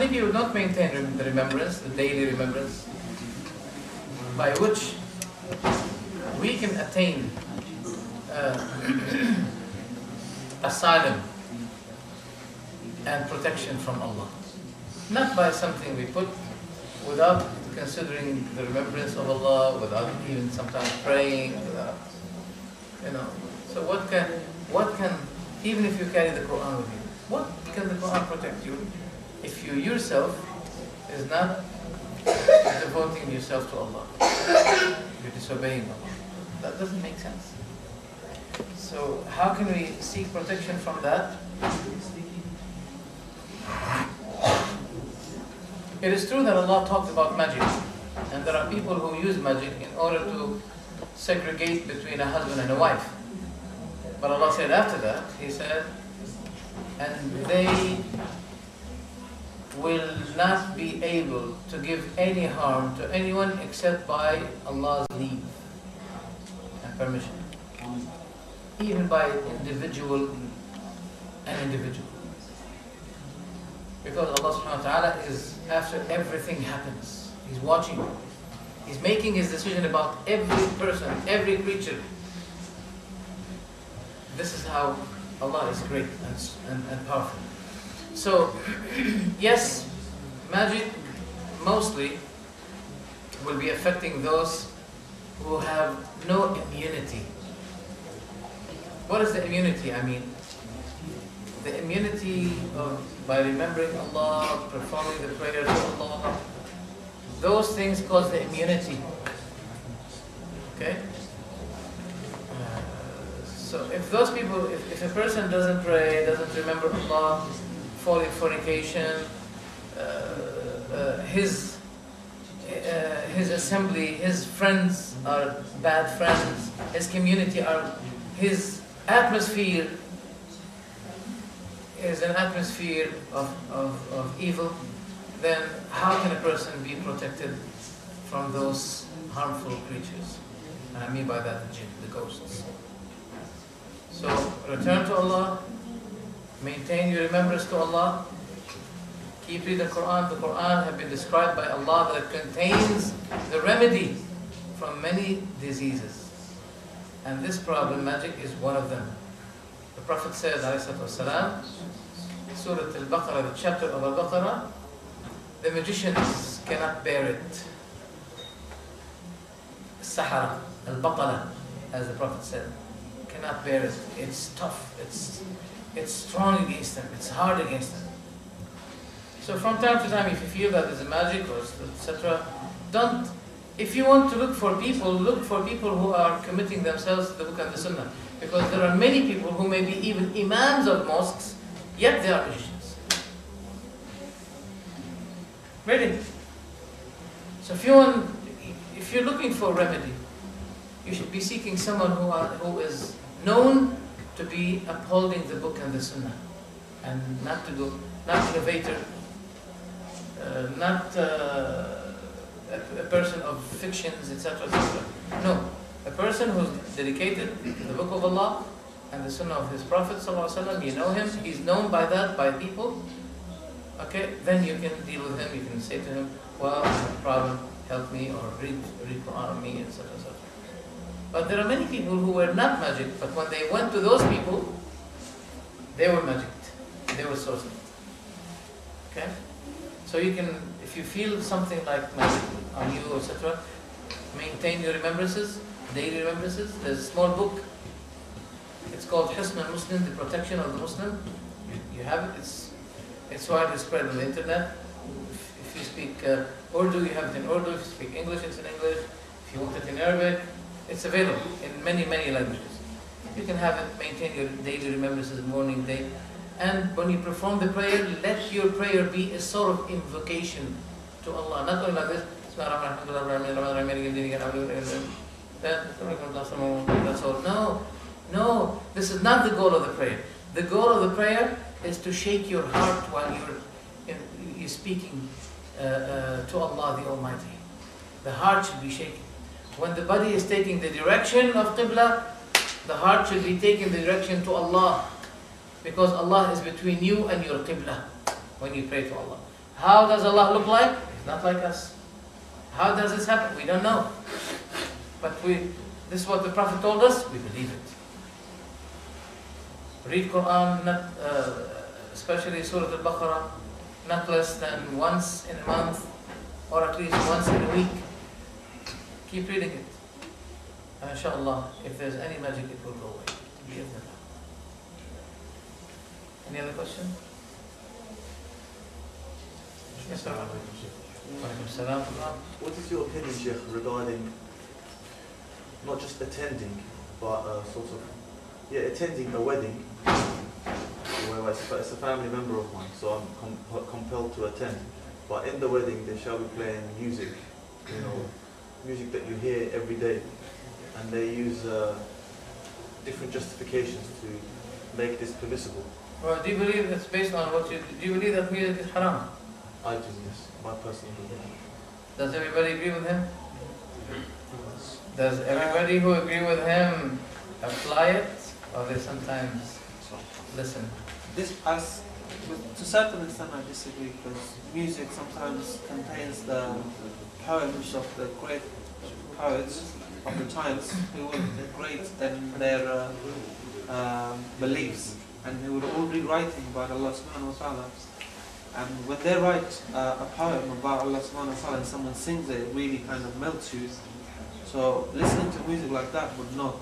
people don't maintain the remembrance, the daily remembrance, by which we can attain asylum and protection from Allah. Not by something we put without considering the remembrance of Allah, without even sometimes praying, without, So what can, even if you carry the Quran with you, what can the Quran protect you if you yourself is not devoting yourself to Allah? You're disobeying Allah. That doesn't make sense. So how can we seek protection from that? It is true that Allah talked about magic, and there are people who use magic in order to segregate between a husband and a wife. But Allah said after that, He said, and they will not be able to give any harm to anyone except by Allah's leave and permission. Even by individual and individual. Because Allah subhanahu wa ta'ala is, after everything happens, He's watching. He's making His decision about every person, every creature. This is how Allah is great and powerful. So, yes, magic mostly will be affecting those who have no immunity. What is the immunity? I mean, the immunity by remembering Allah, performing the prayer to Allah, those things cause the immunity. Okay? So if those people, if a person doesn't pray, doesn't remember Allah, fall in fornication, his assembly, his friends are bad friends, his community his atmosphere is an atmosphere of evil, then how can a person be protected from those harmful creatures? And I mean by that the jinn, the ghosts. So return to Allah, maintain your remembrance to Allah, keep reading the Quran. The Quran has been described by Allah that it contains the remedy from many diseases. And this problem, magic, is one of them. The Prophet says, ﷺ, Surah Al-Baqarah, the chapter of Al-Baqarah, the magicians cannot bear it. Sahara, Al-Baqarah, as the Prophet said, cannot bear it. It's tough, it's strong against them, it's hard against them. So from time to time, if you feel that there's a magic or etc., if you want to look for people who are committing themselves to the book and the sunnah. Because there are many people who may be even imams of mosques, yet they are magicians. Really? So if you're looking for remedy, you should be seeking someone who is known to be upholding the book and the sunnah, and not innovator, not a person of fictions, etc., etc. No, a person who's dedicated to the book of Allah and the sunnah of His Prophet ﷺ. You know him, he's known by that, by people. Okay, then you can deal with him. You can say to him, well, I have a problem, help me, or read Quran on me, etc., etc. But there are many people who were not magic, but when they went to those people, they were magicked. They were sorcered. Okay? So you can, if you feel something like magic on you, etc., maintain your remembrances, daily remembrances. There's a small book. It's called Hisn al-Muslim, the protection of the Muslim. You have it. It's widely spread on the internet. If you speak Urdu, you have it in Urdu. If you speak English, it's in English. If you want it in Arabic, it's available in many, many languages. You can have it, maintain your daily remembrances, morning, day. And when you perform the prayer, let your prayer be a sort of invocation to Allah. Not only like this, that's all. No, this is not the goal of the prayer. The goal of the prayer is to shake your heart while you're speaking to Allah the Almighty. The heart should be shaken. When the body is taking the direction of Qibla, the heart should be taking the direction to Allah. Because Allah is between you and your Qibla when you pray to Allah. How does Allah look like? He's not like us. How does this happen? We don't know. But this is what the Prophet told us, we believe it. Read Quran, especially Surah Al-Baqarah, not less than once in a month, or at least once in a week. Keep reading it. And inshallah, if there's any magic, it will go away. Any other question? Yes, sir. What is your opinion, Sheikh, regarding not just attending, but attending a wedding where it's a family member of mine, so I'm compelled to attend. But in the wedding, they shall be playing music, music that you hear every day, and they use different justifications to make this permissible. Well, do you believe that's based on what do you believe that music is haram? I do, yes, my personal opinion. Does everybody agree with him? Does everybody who agree with him apply it, or they sometimes listen? To a certain extent I disagree, because music sometimes contains the poems of the great poets of the times who were great in their beliefs, and who were all rewriting about Allah subhanahu wa ta'ala. And when they write a poem about Allah subhanahu wa ta'ala and someone sings it, it really kind of melts you. So listening to music like that would not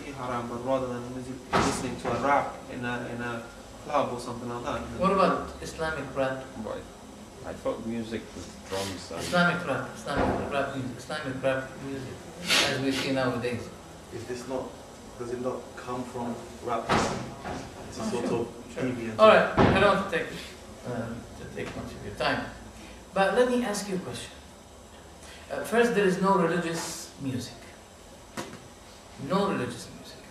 be haram, but rather than listening to a rap in a club or something like that. What about Islamic rap? Right. I thought music with drums and... Islamic rap music, as we see nowadays. Does it not come from rap? It's a sort of deviant. All right, I don't want to take much of your time, but let me ask you a question. First, there is no religious music. No religious music.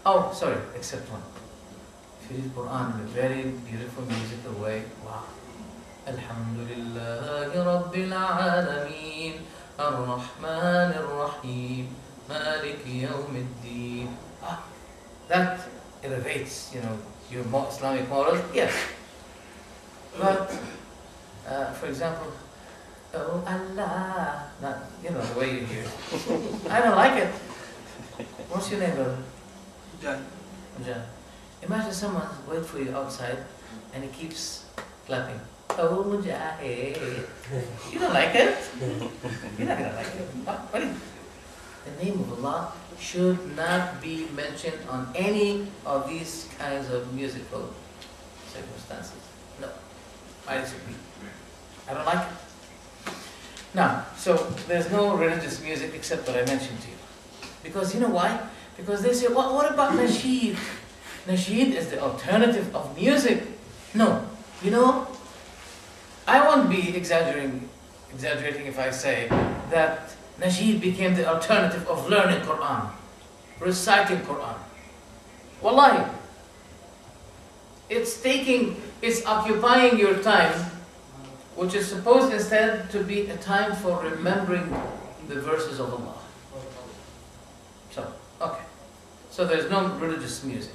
Oh, sorry, except one. If you read Quran in a very beautiful musical way, wow. Alhamdulillahi Rabbil Alameen, Ar-Rahman Ar-Rahim, Maliki Yawmiddin. That elevates, your Islamic morals, yes. But, for example, oh Allah, not, the way you hear it. I don't like it. What's your name, brother? Jan. Imagine someone wait for you outside and he keeps clapping. Oh Mujahid. You don't like it? You're not gonna like it. What is the name of Allah should not be mentioned on any of these kinds of musical circumstances. No. I disagree. I don't like it. Now, so there's no religious music except what I mentioned to you. Because you know why? Because they say, what about nasheed? Nasheed is the alternative of music. No. I won't be exaggerating if I say that nasheed became the alternative of learning Quran, reciting Quran. Wallahi. It's occupying your time, which is supposed instead to be a time for remembering the verses of Allah. So, okay. So there's no religious music.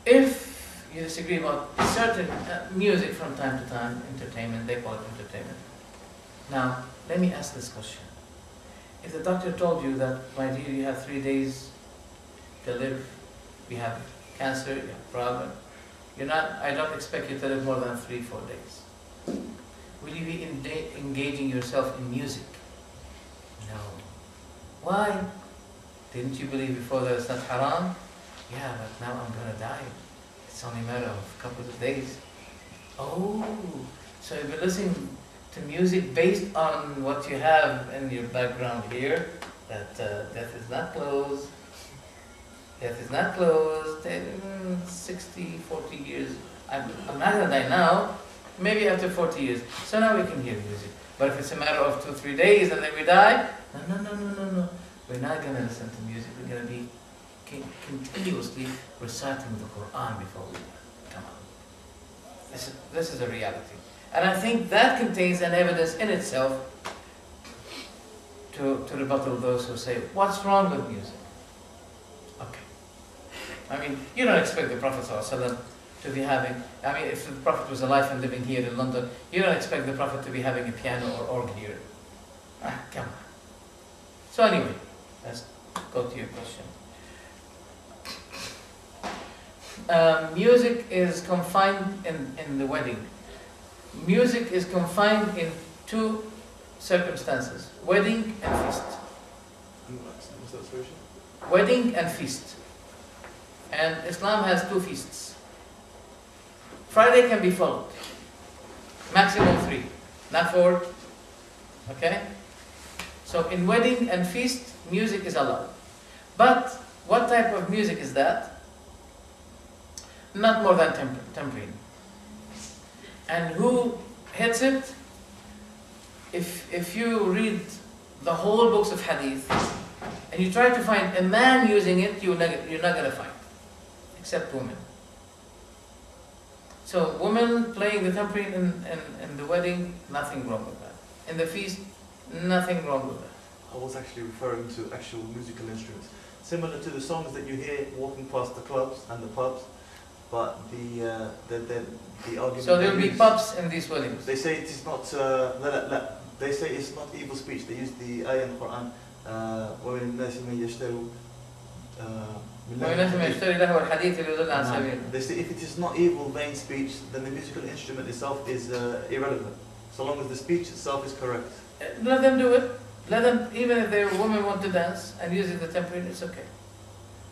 If you disagree about certain music from time to time, entertainment, they call it entertainment. Now, let me ask this question. If the doctor told you that, my dear, you have 3 days to live, you have cancer, you have problem, I don't expect you to live more than 3-4 days. Will you be engaging yourself in music? No. Why? Didn't you believe before that it's not haram? Yeah, but now I'm going to die. It's only a matter of a couple of days. Oh, so you've been listening to music based on what you have in your background here, that death is not close. Death is not closed. 60, 40 years. I'm not going to die now. Maybe after 40 years. So now we can hear music. But if it's a matter of 2-3 days and then we die, no. We're not going to listen to music. We're going to be continuously reciting the Quran before we die. Come on. This is a reality. And I think that contains an evidence in itself to rebuttal those who say, what's wrong with music? Okay. I mean, you don't expect the Prophet ﷺ to be having, I mean, if the Prophet was alive and living here in London, you don't expect the Prophet to be having a piano or organ here. Come on. So anyway, let's go to your question. Music is confined in the wedding. Music is confined in two circumstances: wedding and feast. What's that expression? Wedding and feast. And Islam has two feasts. Friday can be followed. Maximum 3, not 4. Okay? So in wedding and feast, music is allowed. But what type of music is that? Not more than tambourine. And who hits it? If you read the whole books of hadith and you try to find a man using it, you're not going to find, except women. So women playing the tambourine in the wedding, nothing wrong with that. In the feast, nothing wrong with that. I was actually referring to actual musical instruments, similar to the songs that you hear walking past the clubs and the pubs. But the argument. So there will be pubs in these weddings. They say it is not. They say it's not evil speech. They use the ayah in the Quran. They say if it is not evil, vain speech, then the musical instrument itself is irrelevant, so long as the speech itself is correct. Let them do it. Let them, even if their women want to dance and using the tambourine, it's okay.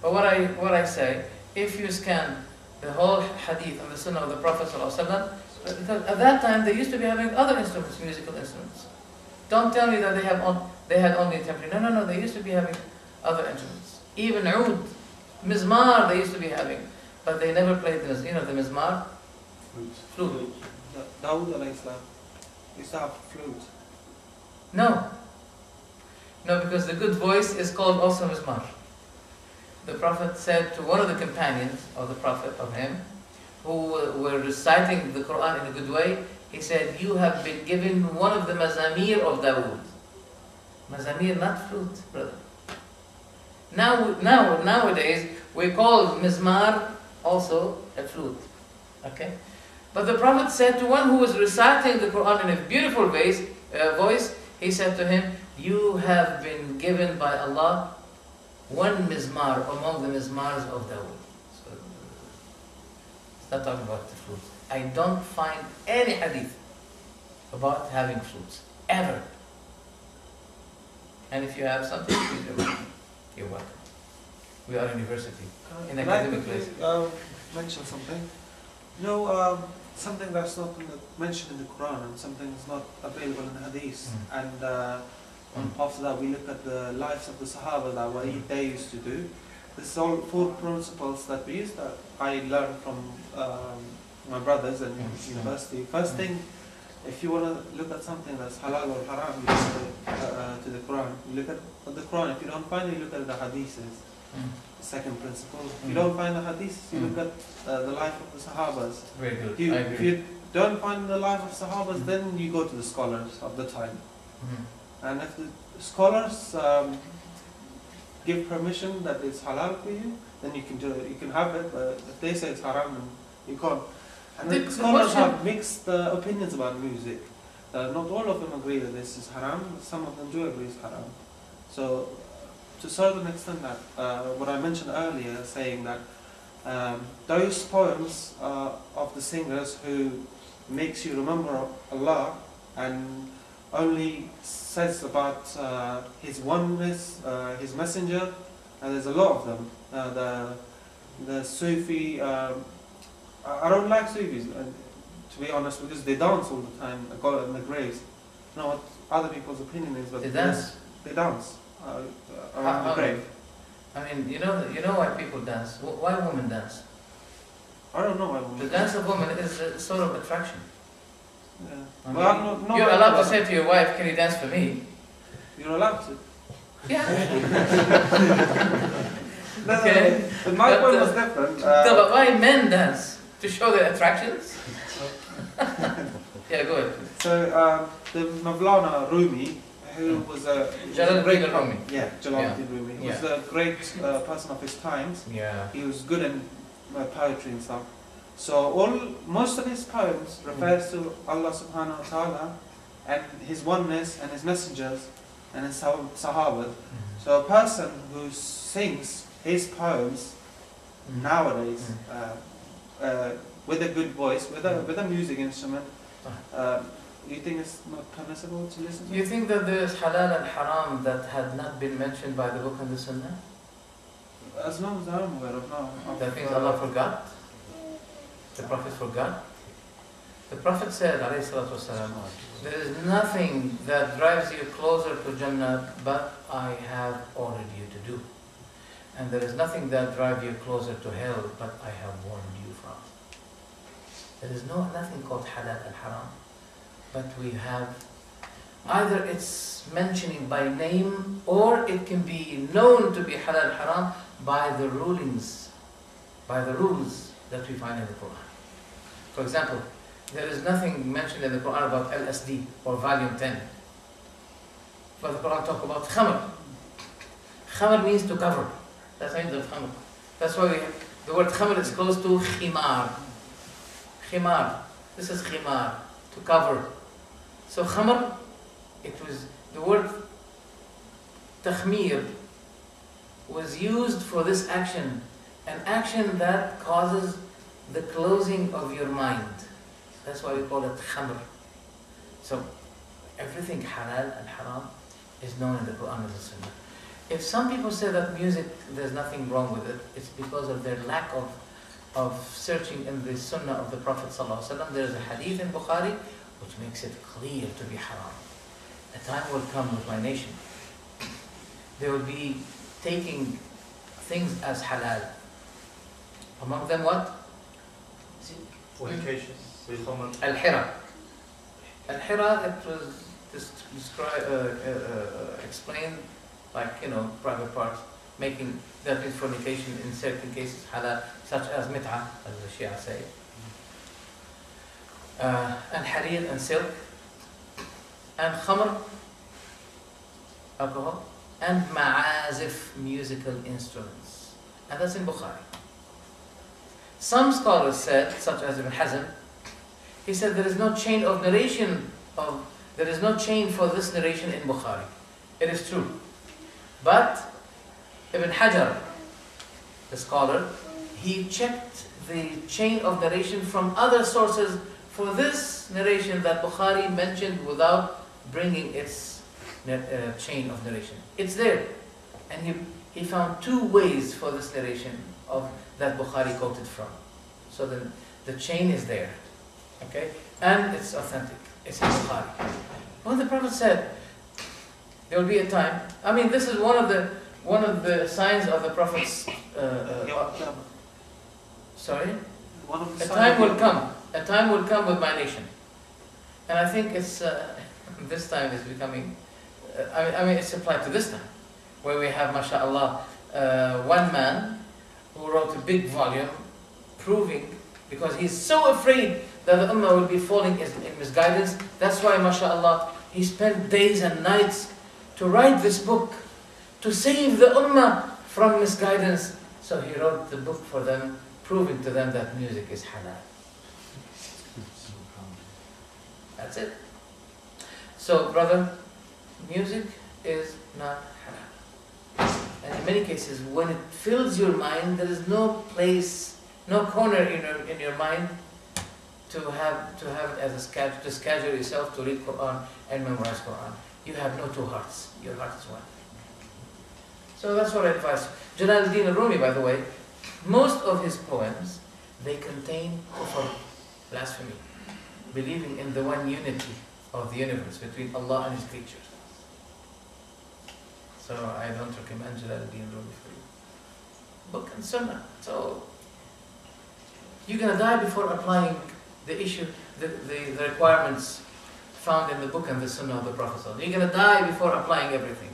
But what I say, if you scan the whole hadith and the sunnah of the Prophet ﷺ, at that time they used to be having other instruments, musical instruments. Don't tell me that they had only tambourine. No, they used to be having other instruments. Even oud, mizmar they used to be having, but they never played the mizmar? Flute. Dawood alayhi salam used to have flute. No, because the good voice is called also mizmar. The Prophet said to one of the companions of the Prophet, of him, who were reciting the Quran in a good way, he said, you have been given one of the mazamir of Dawood. Mazamir, not flute, brother. Nowadays, we call mizmar also a flute. Okay? But the Prophet said to one who was reciting the Quran in a beautiful voice, he said to him, you have been given by Allah one mizmar among the mizmars of Dawood. So, it's not talking about the flute. I don't find any hadith about having flutes, ever. And if you have something, please remind me. You're welcome. We are a university, in academic place. Mention something. Something that's not mentioned in the Quran and something that's not available in the Hadith. And on top of that, we look at the lives of the Sahaba, that what they used to do. This is all 4 principles that we use that I learned from my brothers in university. First thing, if you want to look at something that's halal or haram, you look to the Quran. You look at the Quran. If you don't find it, you look at the Hadiths. Second principle. If you don't find the Hadiths, you look at the life of the Sahabas. Very good. If you don't find the life of Sahabas, then you go to the scholars of the time. And if the scholars give permission that it's halal for you, then you can do it. You can have it. But if they say it's haram, then you can't. And the scholars have mixed opinions about music. Not all of them agree that this is haram. Some of them do agree it's haram. So, to a certain extent, that what I mentioned earlier, saying that those poems of the singers who makes you remember Allah and only says about His oneness, His messenger, and there's a lot of them. The Sufi, I don't like Sufis, to be honest, because they dance all the time, God in the graves. I don't know what other people's opinion is, but they dance. They dance around the grave. I mean, you know why people dance? Why women dance? I don't know why women The dance of women is a sort of attraction. Yeah. I mean, Well, you're allowed to say to your wife, can you dance for me? You're allowed to. Yeah. Okay. But my point was different. No, but why men dance? To show their attractions? Yeah, go ahead. So, the Mawlana Rumi, who was a Jalaluddin Rumi. Yeah, Jalaluddin Rumi. He was a great person of his times. Yeah. He was good in poetry and stuff. So most of his poems refers to Allah subhanahu wa ta'ala and His oneness and His messengers and His Sahaba. So a person who sings his poems nowadays with a good voice, with a music instrument, you think it's not permissible to listen to? You think that there is halal and haram that had not been mentioned by the book and the sunnah? As long as I'm aware of, no. That means Allah forgot? The Prophet forgot? The Prophet said, alayhi salatu wasalam, there is nothing that drives you closer to Jannah but I have ordered you to do. And there is nothing that drives you closer to hell but I have warned you from. There is nothing called halal and haram. But we have, either it's mentioning by name or it can be known to be halal and haram by the rulings, by the rules that we find in the Quran. For example, there is nothing mentioned in the Quran about LSD or volume 10. But the Quran talks about khamr. Khamr means to cover. That's the meaning of khamr. That's why the word khamr is close to khimar. Khimar. This is khimar, to cover. So khamr, it was the word takhmir was used for this action, an action that causes the closing of your mind. That's why we call it khamr. So everything halal and haram is known in the Quran and the Sunnah. If some people say that music, there's nothing wrong with it, it's because of their lack of searching in the Sunnah of the Prophet ﷺ. There is a hadith in Bukhari which makes it clear to be haram. A time will come with my nation. They will be taking things as halal. Among them what? Fornication. Al-Hira. Al-Hira, it was explained like, private parts, making that means fornication in certain cases halal, such as mit'ah, as the Shia say. And harir and silk, and khamr, alcohol, and ma'azif, musical instruments. And that's in Bukhari. Some scholars said, such as Ibn Hazm, he said there is no chain of narration there is no chain for this narration in Bukhari. It is true. But Ibn Hajar, the scholar, he checked the chain of narration from other sources for this narration that Bukhari mentioned without bringing its chain of narration. It's there. And he found two ways for this narration of that Bukhari quoted from. So the chain is there. Okay? And it's authentic. It's in Bukhari. When the Prophet said, there will be a time, I mean this is one of the signs of the Prophet's sorry? A time will come with my nation. And I think it's this time is becoming I mean it's applied to this time, where we have, mashallah, one man who wrote a big volume proving, because he's so afraid that the ummah will be falling in misguidance. That's why, mashallah, he spent days and nights to write this book, to save the ummah from misguidance. So he wrote the book for them, proving to them that music is halal. That's it. So, brother, music is not halal. And in many cases, when it fills your mind, there is no place, no corner in your mind to have it as to schedule yourself to read Quran and memorize Quran. You have no two hearts. Your heart is one. So that's what I advise. Jalaluddin al-Rumi, by the way, most of his poems, they contain kufr, blasphemy, believing in the one unity of the universe between Allah and His creatures. So I don't recommend Jalaluddin al-Rumi for you. Book and Sunnah. So you're going to die before applying the issue, the requirements found in the book and the Sunnah of the Prophet. You're going to die before applying everything.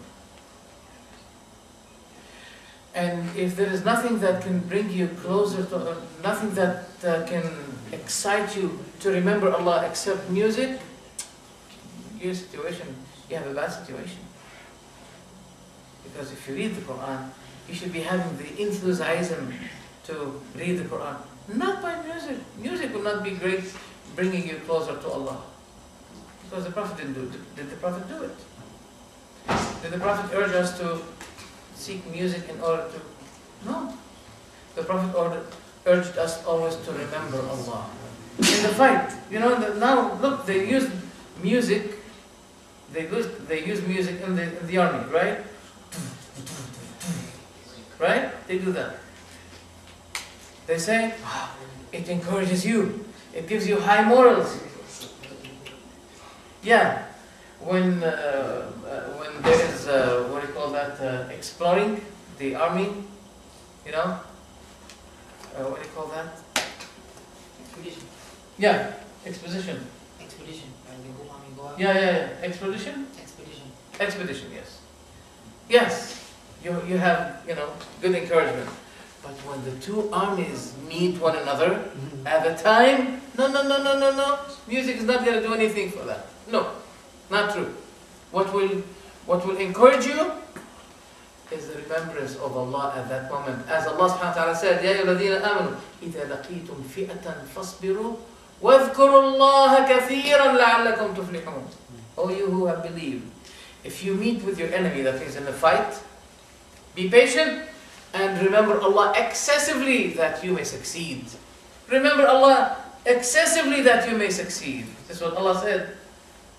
And if there is nothing that can bring you closer to, nothing that can excite you to remember Allah except music, you have a bad situation. Because if you read the Quran, you should be having the enthusiasm to read the Quran. Not by music. Music will not be great, bringing you closer to Allah. Because the Prophet didn't do it. Did the Prophet do it? Did the Prophet urge us to seek music in order to... No. The Prophet urged us always to remember Allah. In the fight, you know, now look, they use music, they use music in the army, right? Right? They do that. They say, wow, it encourages you, it gives you high morals. Yeah, when there is, what do you call that, exploring the army, you know, what do you call that? Expedition. Yeah, exposition. Expedition. Right? They go army, go out. Yeah. Expedition? Expedition. Expedition, yes. Yes, you have, you know, good encouragement. But when the two armies meet one another at the time, no. Music is not going to do anything for that. No, not true. What will encourage you is the remembrance of Allah at that moment. As Allah subhanahu wa ta'ala said, يَا أَيُّهَا الَّذِينَ آمَنُوا إِذَا لَقِيتُمْ فِئَةً فَاصْبِرُوا وَاذْكُرُوا اللَّهَ كَثِيرًا لَعَلَّكُمْ تُفْلِحُونَ. O you who have believed, if you meet with your enemy, that is in a fight, be patient and remember Allah excessively that you may succeed. Remember Allah excessively that you may succeed. This is what Allah said.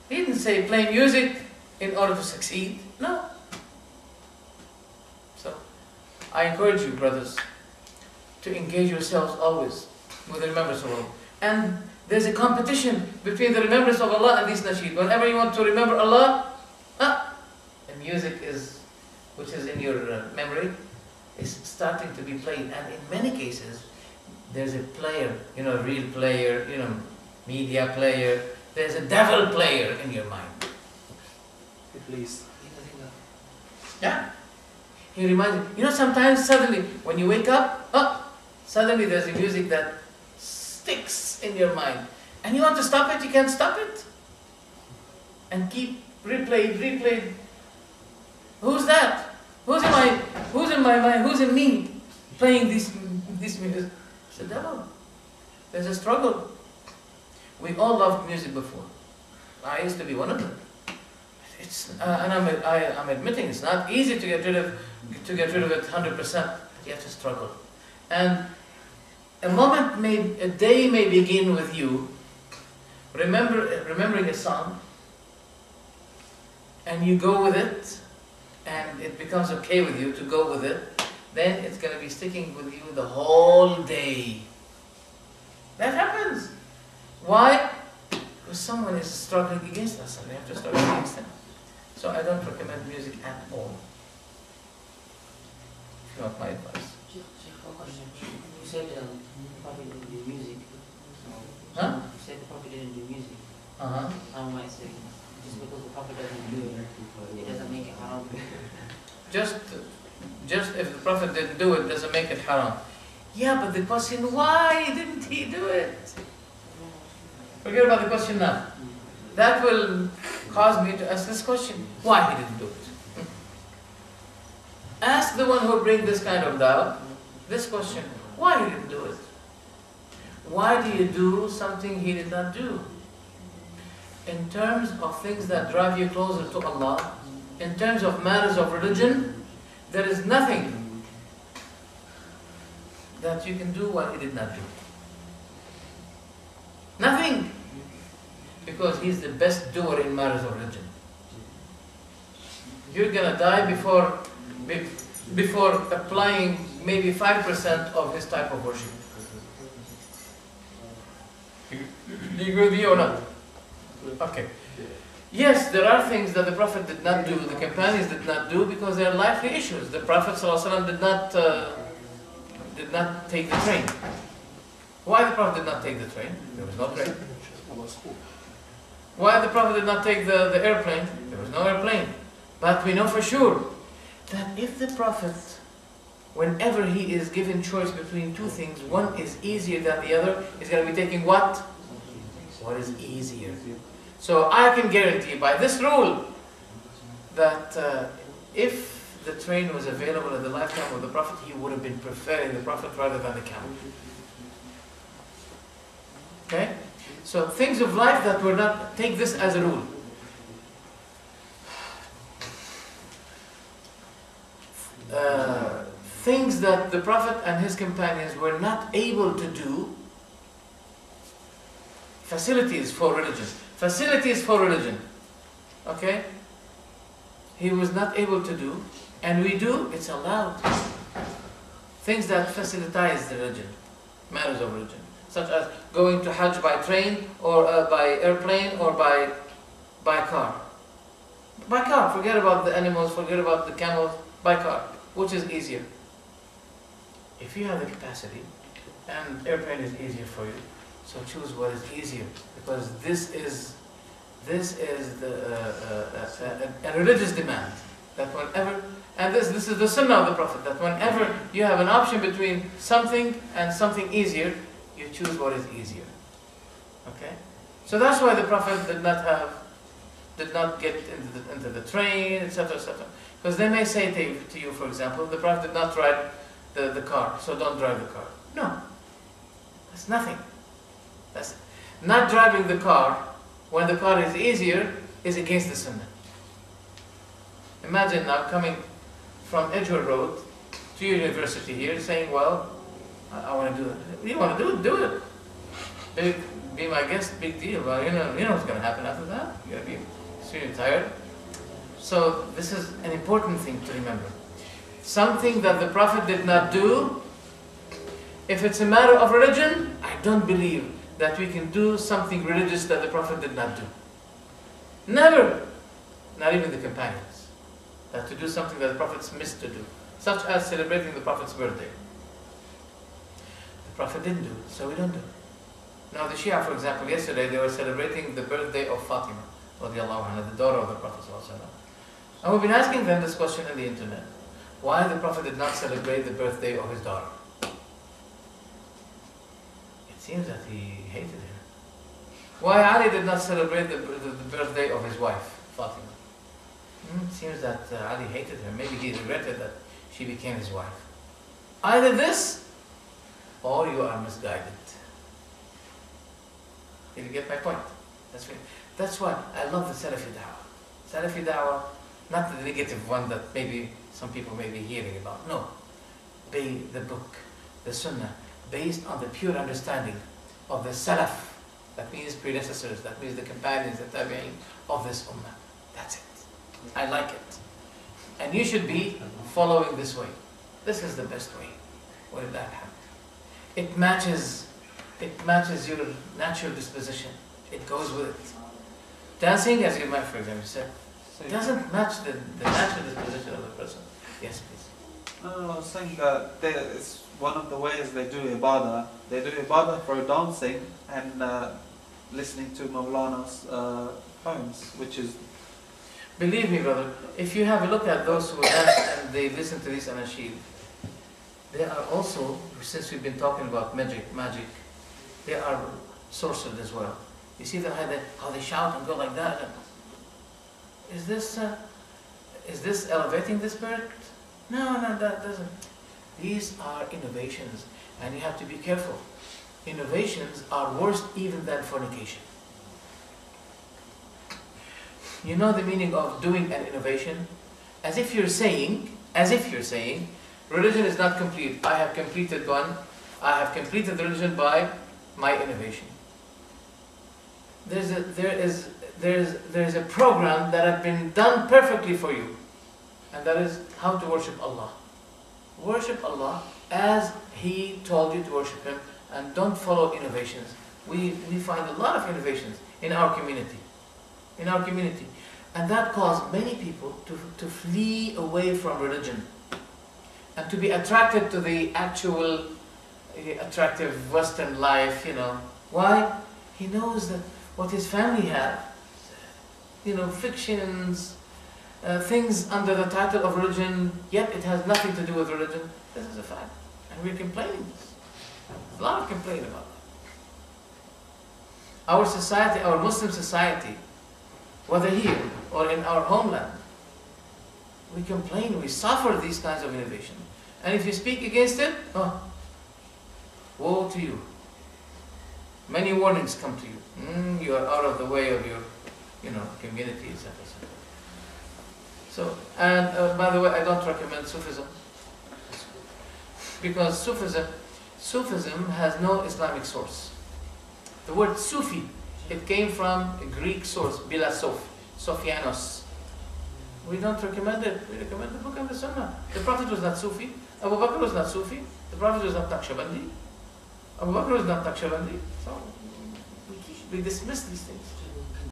He didn't say play music in order to succeed. No. So, I encourage you, brothers, to engage yourselves always with the remembrance of Allah. And there's a competition between the remembrance of Allah and this nasheed. Whenever you want to remember Allah, the music which is in your memory, is starting to be played. And in many cases, there's a player, you know, a real player, you know, media player. There's a devil player in your mind. Please. Yeah. He reminds you. You know, sometimes suddenly, when you wake up, suddenly there's a music that sticks in your mind. And you want to stop it, you can't stop it. And keep replayed. Who's that? Who's in my mind? Who's in me playing this music? It's the devil. There's a struggle. We all loved music before. I used to be one of them. And I'm admitting it's not easy to get rid of it 100%. You have to struggle. And a day may begin with you remembering a song, and you go with it, and it becomes okay with you to go with it. Then it's going to be sticking with you the whole day. That happens. Why? Because someone is struggling against us, and we have to struggle against them. So I don't recommend music at all. If you want my advice. You said the Prophet didn't do music. Huh? You said the Prophet didn't do music. Uh-huh. I might say, just because the Prophet doesn't do it, it doesn't make it haram. Just if the Prophet didn't do it, doesn't make it haram. Yeah, but the question, why didn't he do it? Forget about the question now. That will cause me to ask this question, why he didn't do it? Ask the one who brings this kind of doubt, this question, why he didn't do it? Why do you do something he did not do? In terms of things that drive you closer to Allah, in terms of matters of religion, there is nothing that you can do what he did not do. Nothing. Because he's the best doer in matters of religion. You're gonna die before applying maybe 5% of his type of worship. Do you agree with me or not? Okay. Yes, there are things that the Prophet did not do, the companions did not do, because they are lively issues. The Prophet ﷺ did not take the train. Why the Prophet did not take the train? There was no train. Why the Prophet did not take the airplane? There was no airplane. But we know for sure that if the Prophet, whenever he is given choice between two things, one is easier than the other, is going to be taking what? What is easier. So I can guarantee by this rule that if the train was available in the lifetime of the Prophet, he would have been preferring the Prophet rather than the camel. Okay? So things of life that were not, take this as a rule. Things that the Prophet and his companions were not able to do, facilities for religion. Facilities for religion. Okay? He was not able to do, and we do, it's allowed. Things that facilitate the religion, matters of religion, such as going to Hajj by train, or by airplane, or by car. By car, forget about the animals, forget about the camels, by car, which is easier. If you have the capacity, and airplane is easier for you, so choose what is easier, because this is a religious demand, that whenever, and this is the sunnah of the Prophet, that whenever you have an option between something and something easier, you choose what is easier. Okay? So that's why the Prophet did not get into the train, etc., etc. Because they may say to you, for example, the Prophet did not ride the car, so don't drive the car. No. That's nothing. That's not driving the car when the car is easier is against the sunnah. Imagine now coming from Edgewood Road to your university here saying, well, I want to do it. You want to do it? Do it. Be my guest, big deal. Well, you know what's going to happen after that. You're going to be extremely tired. So this is an important thing to remember. Something that the Prophet did not do, if it's a matter of religion, I don't believe that we can do something religious that the Prophet did not do. Never. Not even the companions. That to do something that the Prophets missed to do, such as celebrating the Prophet's birthday. The Prophet didn't do it, so we don't do it. Now the Shia, for example, yesterday they were celebrating the birthday of Fatima, radiallahu anha, the daughter of the Prophet sallallahu alaihi wasallam. And we've been asking them this question on the internet. Why the Prophet did not celebrate the birthday of his daughter? It seems that he hated her. Why Ali did not celebrate the birthday of his wife, Fatima? It seems that Ali hated her. Maybe he regretted that she became his wife. Either this, or you are misguided. Did you get my point? That's why I love the Salafi da'wah. Salafi da'wah, not the negative one that maybe some people may be hearing about. No. The book, the Sunnah, based on the pure understanding of the Salaf, that means predecessors, that means the companions, the tabi'in of this ummah. That's it. I like it. And you should be following this way. This is the best way. What did that happen? It matches your natural disposition. It goes with it. Dancing, as you might, for example, said, doesn't match the natural disposition of the person. Yes, please. No, I was saying that it's one of the ways they do ibadah. They do ibadah for dancing and listening to Mawlana's poems, which is... Believe me, brother, if you have a look at those who dance and they listen to these anashid, they are also, since we've been talking about magic, they are sorcered as well. You see how they shout and go like that? Is this elevating the spirit? No, that doesn't. These are innovations, and you have to be careful. Innovations are worse even than fornication. You know the meaning of doing an innovation? As if you're saying, religion is not complete. I have completed one. I have completed the religion by my innovation. There is a program that has been done perfectly for you, and that is how to worship Allah. Worship Allah as He told you to worship Him, and don't follow innovations. We find a lot of innovations in our community. And that caused many people to flee away from religion and to be attracted to the actual attractive Western life, Why? He knows that what his family have, fictions, things under the title of religion, yet it has nothing to do with religion. This is a fact. And we're complaining. There's a lot of complaining about that. Our society, our Muslim society, whether here or in our homeland, we complain, we suffer these kinds of innovation. And if you speak against it, woe to you. Many warnings come to you. You are out of the way of your, community, etc. So, and by the way, I don't recommend Sufism, because Sufism has no Islamic source. The word Sufi, it came from a Greek source, Bila Sof, Sofianos. We don't recommend it. We recommend the book and the Sunnah. The Prophet was not Sufi. Abu Bakr was not Sufi. The Prophet was not Naqshbandi. Abu Bakr was not Naqshbandi. So we dismiss these things.